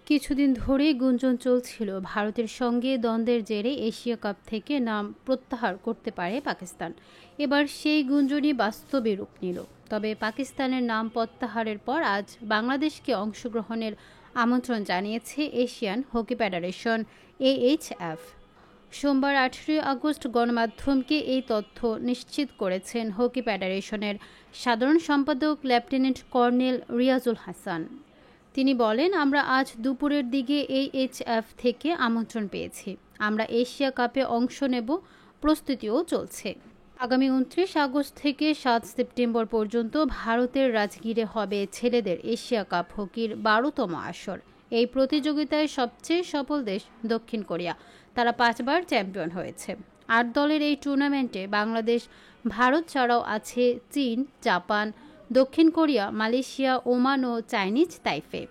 কিছুদিন ধরেই গুঞ্জন চলছিল ভারতের সঙ্গে দ্বন্দ্বের জেরে এশিয়া কাপ থেকে নাম প্রত্যাহার করতে পারে পাকিস্তান। এবার সেই গুঞ্জনই বাস্তবে রূপ নিল। তবে পাকিস্তানের নাম প্রত্যাহারের পর আজ বাংলাদেশকে অংশগ্রহণের আমন্ত্রণ জানিয়েছে এশিয়ান হকি ফেডারেশন AHF। সোমবার 18 আগস্ট গণমাধ্যমকে এই তথ্য নিশ্চিত করেছেন হকি ফেডারেশনের সাধারণ সম্পাদক লেফটেন্যান্ট কর্নেল রিয়াজুল হাসান। তিনি বলেন, আমরা আজ দুপুরের দিকে AHF থেকে আমন্ত্রণ পেয়েছি। আমরা এশিয়া কাপে অংশ নেব, প্রস্তুতিও চলছে। আগামী 29 আগস্ট থেকে 7 সেপ্টেম্বর পর্যন্ত ভারতের রাজগীরে হবে ছেলেদের এশিয়া কাপ হকির 12তম আসর। এই প্রতিযোগিতায় সবচেয়ে সফল দেশ দক্ষিণ কোরিয়া। তারা 5 বার চ্যাম্পিয়ন হয়েছে। 8 দলের এই টুর্নামেন্টে বাংলাদেশ, ভারত ছাড়াও আছে চীন, জাপান, দক্ষিণ কোরিয়া, মালয়েশিয়া, ওমান ও চাইনিজ তাইপে।